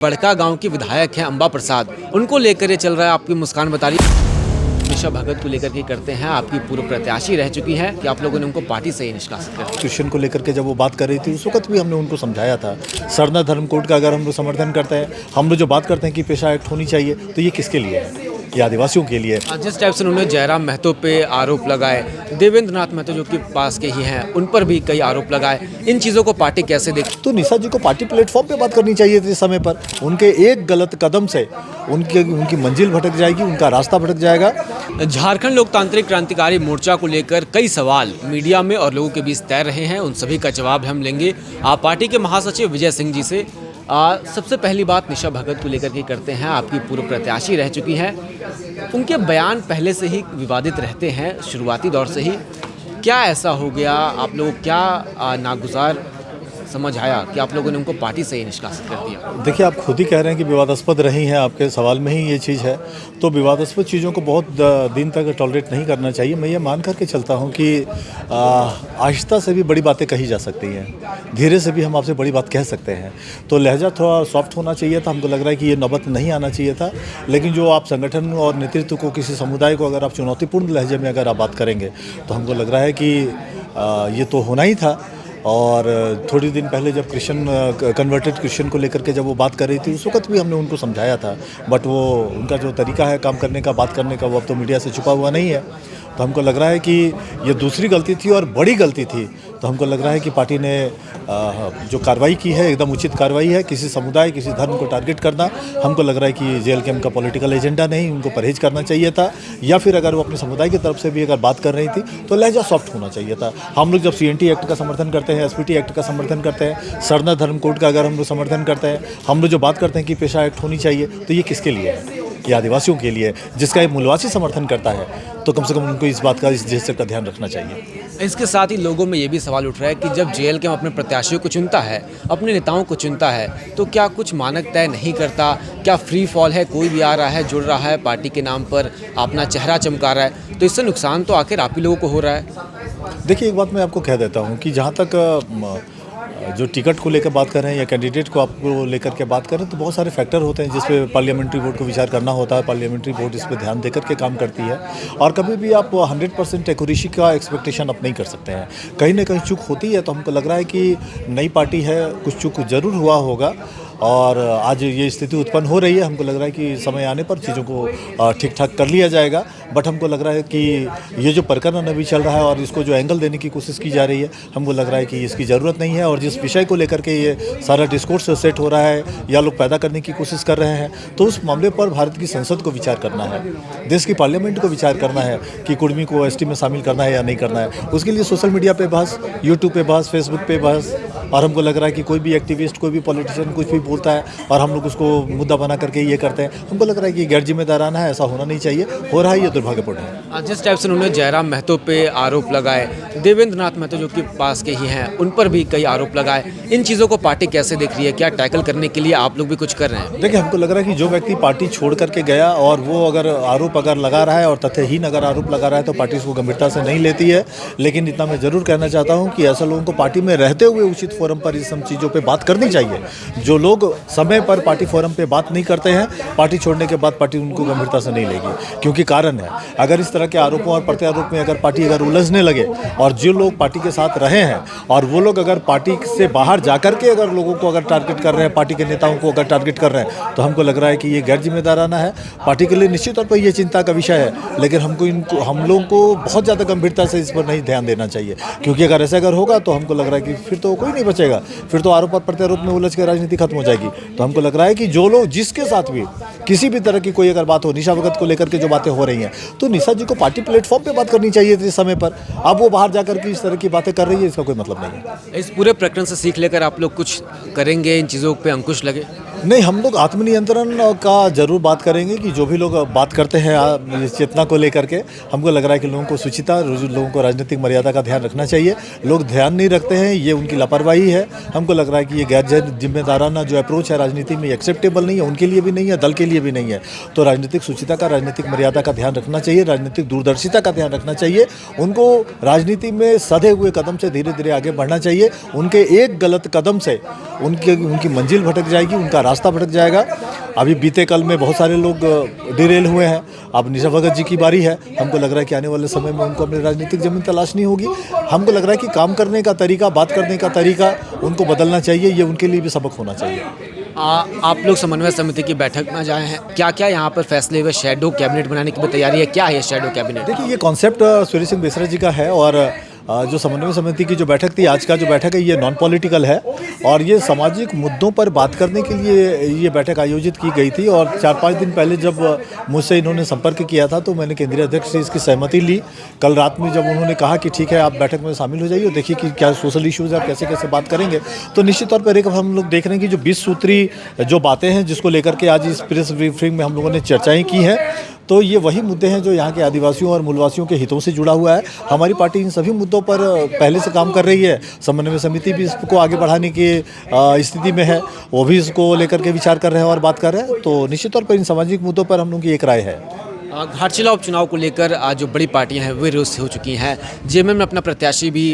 बड़का गांव की विधायक हैं अंबा प्रसाद, उनको लेकर ये चल रहा है आपकी मुस्कान बता रही निशा भगत को लेकर के करते हैं। आपकी पूर्व प्रत्याशी रह चुकी है कि आप लोगों ने उनको पार्टी से ही निष्कासित कर दिया। क्रिश्चियन को लेकर के जब वो बात कर रही थी उस वक्त भी हमने उनको समझाया था। सरना धर्म कोड का अगर हम लोग समर्थन करते हैं, हम लोग जो बात करते हैं कि पेशा एक्ट होनी चाहिए, तो ये किसके लिए है? ये आदिवासियों के लिए। जिस टाइप से उन्होंने जयराम महतो पे आरोप लगाए, देवेंद्र नाथ महतो जो कि पास के ही हैं उन पर भी कई आरोप लगाए, इन चीज़ों को पार्टी कैसे देख? तो निशा जी को पार्टी प्लेटफॉर्म पे बात करनी चाहिए थी समय पर। उनके एक गलत कदम से उनकी मंजिल भटक जाएगी, उनका रास्ता भटक जाएगा। झारखंड लोकतांत्रिक क्रांतिकारी मोर्चा को लेकर कई सवाल मीडिया में और लोगों के बीच तैर रहे हैं, उन सभी का जवाब हम लेंगे पार्टी के महासचिव विजय सिंह जी से। सबसे पहली बात निशा भगत को लेकर के करते हैं। आपकी पूर्व प्रत्याशी रह चुकी हैं, उनके बयान पहले से ही विवादित रहते हैं, शुरुआती दौर से ही। क्या ऐसा हो गया, आप लोगों को क्या नागुजार समझ आया कि आप लोगों ने उनको पार्टी से ही निष्कासित कर दिया? देखिए, आप खुद ही कह रहे हैं कि विवादास्पद रही हैं, आपके सवाल में ही ये चीज़ है। तो विवादास्पद चीज़ों को बहुत दिन तक टॉलरेट नहीं करना चाहिए। मैं ये मान करके चलता हूँ कि आहिस्ता से भी बड़ी बातें कही जा सकती हैं, धीरे से भी हम आपसे बड़ी बात कह सकते हैं। तो लहजा थोड़ा सॉफ्ट होना चाहिए था। हमको लग रहा है कि ये नौबत नहीं आना चाहिए था। लेकिन जो आप संगठन और नेतृत्व को, किसी समुदाय को अगर आप चुनौतीपूर्ण लहजे में अगर आप बात करेंगे, तो हमको लग रहा है कि ये तो होना ही था। और थोड़ी दिन पहले जब कन्वर्टेड क्रिश्चियन को लेकर के जब वो बात कर रही थी उस वक्त भी हमने उनको समझाया था। बट वो उनका जो तरीका है काम करने का, बात करने का, वो अब तो मीडिया से छुपा हुआ नहीं है। तो हमको लग रहा है कि ये दूसरी गलती थी और बड़ी गलती थी। तो हमको लग रहा है कि पार्टी ने जो कार्रवाई की है एकदम उचित कार्रवाई है। किसी समुदाय, किसी धर्म को टारगेट करना, हमको लग रहा है कि जेएलकेएम का पॉलिटिकल एजेंडा नहीं, उनको परहेज करना चाहिए था। या फिर अगर वो अपने समुदाय की तरफ से भी अगर बात कर रही थी तो लहजा सॉफ्ट होना चाहिए था। हम लोग जब सीएनटी एक्ट का समर्थन करते हैं, एसपीटी एक्ट का समर्थन करते हैं, सरना धर्म कोड का अगर हम लोग समर्थन करते हैं, हम लोग जो बात करते हैं कि पेशा एक्ट होनी चाहिए, तो ये किसके लिए है? ये आदिवासियों के लिए, जिसका ये मूलवासी समर्थन करता है। तो कम से कम उनको इस बात का, इस चीज़ का ध्यान रखना चाहिए। इसके साथ ही लोगों में ये भी सवाल उठ रहा है कि जब जेएलकेएम अपने प्रत्याशियों को चुनता है, अपने नेताओं को चुनता है, तो क्या कुछ मानक तय नहीं करता? क्या फ्री फॉल है, कोई भी आ रहा है, जुड़ रहा है, पार्टी के नाम पर अपना चेहरा चमका रहा है, तो इससे नुकसान तो आखिर आप ही लोगों को हो रहा है? देखिए, एक बात मैं आपको कह देता हूँ कि जहाँ तक जो टिकट को लेकर बात कर रहे हैं या कैंडिडेट को आपको लेकर के बात कर रहे हैं, तो बहुत सारे फैक्टर होते हैं जिस पे पार्लियामेंट्री बोर्ड को विचार करना होता है। पार्लियामेंट्री बोर्ड इस पे ध्यान देकर के काम करती है। और कभी भी आप 100% एक्यूरेसी का एक्सपेक्टेशन आप नहीं कर सकते हैं। कहीं ना कहीं चूक होती है। तो हमको लग रहा है कि नई पार्टी है, कुछ चूक जरूर हुआ होगा और आज ये स्थिति उत्पन्न हो रही है। हमको लग रहा है कि समय आने पर चीज़ों को ठीक ठाक कर लिया जाएगा। बट हमको लग रहा है कि ये जो प्रकरण अभी चल रहा है और इसको जो एंगल देने की कोशिश की जा रही है, हमको लग रहा है कि इसकी ज़रूरत नहीं है। और जिस विषय को लेकर के ये सारा डिस्कोर्स सेट हो रहा है या लोग पैदा करने की कोशिश कर रहे हैं, तो उस मामले पर भारत की संसद को विचार करना है, देश की पार्लियामेंट को विचार करना है कि कुर्मी को एसटी में शामिल करना है या नहीं करना है। उसके लिए सोशल मीडिया पे बहस, यूट्यूब पे बहस, फेसबुक पे बहस। और हमको लग रहा है कि कोई भी एक्टिविस्ट, कोई भी पॉलिटिशियन कुछ भी बोलता है और हम लोग उसको मुद्दा बना करके ये करते हैं। हमको लग रहा है कि गैर जिम्मेदाराना है, ऐसा होना नहीं चाहिए। हो रहा है, ये दुर्भाग्यपूर्ण है। जिस टाइप से उन्होंने जयराम महतो पे आरोप लगाए, देवेंद्र नाथ महतो जो कि पास के ही हैं उन पर भी कई आरोप लगाए, इन चीज़ों को पार्टी कैसे देख रही है? क्या टैकल करने के लिए आप लोग भी कुछ कर रहे हैं? देखिए, हमको लग रहा है कि जो व्यक्ति पार्टी छोड़ करके गया और वो अगर आरोप लगा रहा है और तथ्यहीन अगर आरोप लगा रहा है, तो पार्टी उसको गंभीरता से नहीं लेती है। लेकिन इतना मैं जरूर कहना चाहता हूँ कि ऐसा लोगों को पार्टी में रहते हुए उचित फोरम पर इस सब चीज़ों पे बात करनी चाहिए। जो लोग समय पर पार्टी फोरम पे बात नहीं करते हैं, पार्टी छोड़ने के बाद पार्टी उनको गंभीरता से नहीं लेगी। क्योंकि कारण है, अगर इस तरह के आरोपों और प्रत्यारोप में अगर पार्टी उलझने लगे और जो लोग पार्टी के साथ रहे हैं और वो लोग अगर पार्टी से बाहर जाकर के अगर लोगों को अगर टारगेट कर रहे हैं, पार्टी के नेताओं को अगर टारगेट कर रहे हैं, तो हमको लग रहा है कि ये गैर जिम्मेदाराना है। पार्टी के लिए निश्चित तौर पर ये चिंता का विषय है। लेकिन हम लोगों को बहुत ज़्यादा गंभीरता से इस पर नहीं ध्यान देना चाहिए। क्योंकि अगर ऐसा होगा तो हमको लग रहा है कि फिर तो कोई नहीं बचेगा, फिर तो आरोप और प्रत्यारोप में उलझ के राजनीति खत्म हो जाएगी। तो हमको लग रहा है कि जो लोग, जिसके साथ भी किसी भी तरह की कोई अगर बात हो, निशा भगत को लेकर के जो बातें हो रही हैं, तो निशा जी को पार्टी प्लेटफॉर्म पे बात करनी चाहिए थी समय पर। अब वो बाहर जाकर के इस तरह की बातें कर रही है, इसका कोई मतलब नहीं है। इस पूरे प्रकरण से सीख लेकर आप लोग कुछ करेंगे, इन चीज़ों पे अंकुश लगे? नहीं, हम लोग आत्मनियंत्रण का जरूर बात करेंगे कि जो भी लोग बात करते हैं इस चेतना को लेकर के, हमको लग रहा है कि लोगों को शुचिता, लोगों को राजनीतिक मर्यादा का ध्यान रखना चाहिए। लोग ध्यान नहीं रखते हैं, ये उनकी लापरवाही है। हमको लग रहा है कि ये गैर जिम्मेदाराना जो अप्रोच है राजनीति में एक्सेप्टेबल नहीं है, उनके लिए भी नहीं है, दल के लिए भी नहीं है। तो राजनीतिक शुचिता का, राजनीतिक मर्यादा का ध्यान रखना चाहिए, राजनीतिक दूरदर्शिता का ध्यान रखना चाहिए। उनको राजनीति में सधे हुए कदम से धीरे धीरे आगे बढ़ना चाहिए। उनके एक गलत कदम से उनकी मंजिल भटक जाएगी, उनका रास्ता भटक जाएगा। अभी बीते कल में बहुत सारे लोग डिरेल हुए हैं। अब निशा भगत जी की बारी है। हमको लग रहा है कि आने वाले समय में उनको अपनी राजनीतिक ज़मीन तलाशनी होगी। हमको लग रहा है कि काम करने का तरीका, बात करने का तरीका उनको बदलना चाहिए। ये उनके लिए भी सबक होना चाहिए। आप लोग समन्वय समिति की बैठक में जाए हैं, क्या क्या यहाँ पर फैसले हुए? शैडो कैबिनेट बनाने की भी तैयारी है, क्या है ये शैडो कैबिनेट? देखिए, ये कॉन्सेप्ट सूर्य सिंह बेसरा जी का है और जो समन्वय समिति की जो बैठक थी, आज का जो बैठक है, ये नॉन पॉलिटिकल है और ये सामाजिक मुद्दों पर बात करने के लिए ये बैठक आयोजित की गई थी। और 4-5 दिन पहले जब मुझसे इन्होंने संपर्क किया था तो मैंने केंद्रीय अध्यक्ष से इसकी सहमति ली। कल रात में जब उन्होंने कहा कि ठीक है, आप बैठक में शामिल हो जाइए और देखिए कि क्या सोशल इश्यूज़ आप कैसे कैसे बात करेंगे, तो निश्चित तौर पर एक हम लोग देख रहे हैं कि जो 20 सूत्री जो बातें हैं जिसको लेकर के आज इस प्रेस ब्रीफिंग में हम लोगों ने चर्चाएँ की हैं, तो ये वही मुद्दे हैं जो यहाँ के आदिवासियों और मूलवासियों के हितों से जुड़ा हुआ है। हमारी पार्टी इन सभी मुद्दों पर पहले से काम कर रही है। समन्वय समिति भी इसको आगे बढ़ाने की स्थिति में है, वो भी इसको लेकर के विचार कर रहे हैं और बात कर रहे हैं। तो निश्चित तौर पर इन सामाजिक मुद्दों पर हम लोगों की एक राय है। घाटशिला उपचुनाव को लेकर आज जो बड़ी पार्टियां हैं वे रोज हो चुकी हैं। जेएमएम ने अपना प्रत्याशी भी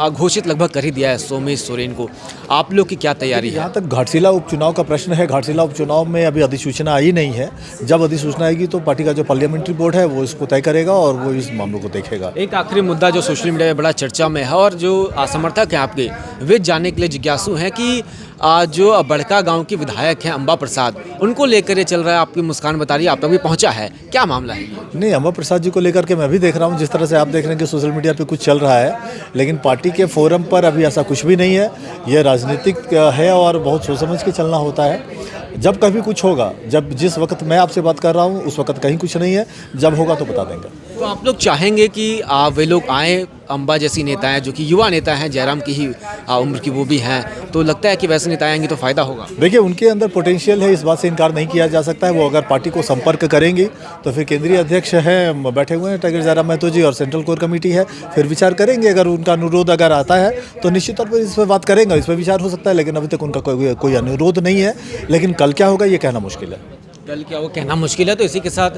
घोषित लगभग कर ही दिया है, सोमेश सोरेन को। आप लोग की क्या तैयारी है? जहाँ तक घाटशिला उपचुनाव का प्रश्न है, घाटशिला उपचुनाव में अभी अधिसूचना आई नहीं है। जब अधिसूचना आएगी तो पार्टी का जो पार्लियामेंट्री बोर्ड है वो इसको तय करेगा और वो इस मामलों को देखेगा। एक आखिरी मुद्दा जो सोशल मीडिया में बड़ा चर्चा में है और जो समर्थक हैं आपके, वे जानने के लिए जिज्ञासु हैं कि जो बड़का गांव की विधायक हैं अंबा प्रसाद, उनको लेकर ये चल रहा है। आपकी मुस्कान बता रही है, आप तक भी पहुंचा है, क्या मामला है? नहीं, अंबा प्रसाद जी को लेकर के मैं भी देख रहा हूँ, जिस तरह से आप देख रहे हैं कि सोशल मीडिया पे कुछ चल रहा है, लेकिन पार्टी के फोरम पर अभी ऐसा कुछ भी नहीं है। ये राजनीतिक है और बहुत सोच समझ के चलना होता है। जब कभी कुछ होगा, जब जिस वक्त मैं आपसे बात कर रहा हूँ उस वक्त कहीं कुछ नहीं है, जब होगा तो बता देंगे। तो आप लोग चाहेंगे कि वे लोग आएँ, अंबा जैसी नेता हैं जो कि युवा नेता हैं, जयराम की ही उम्र की वो भी हैं, तो लगता है कि वैसे नेता आएंगे तो फ़ायदा होगा? देखिए, उनके अंदर पोटेंशियल है, इस बात से इनकार नहीं किया जा सकता है। वो अगर पार्टी को संपर्क करेंगे तो फिर केंद्रीय अध्यक्ष हैं, बैठे हुए हैं टाइगर जयराम महतो जी, और सेंट्रल कोर कमेटी है, फिर विचार करेंगे। अगर उनका अनुरोध अगर आता है तो निश्चित तौर पर इस पर बात करेंगे, इस पर विचार हो सकता है। लेकिन अभी तक उनका कोई अनुरोध नहीं है। लेकिन कल क्या होगा ये कहना मुश्किल है। कल क्या वो कहना मुश्किल है। तो इसी के साथ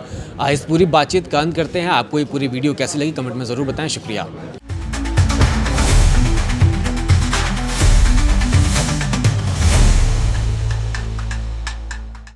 इस पूरी बातचीत का अंत करते हैं। आपको ये पूरी वीडियो कैसी लगी कमेंट में ज़रूर बताएं। शुक्रिया।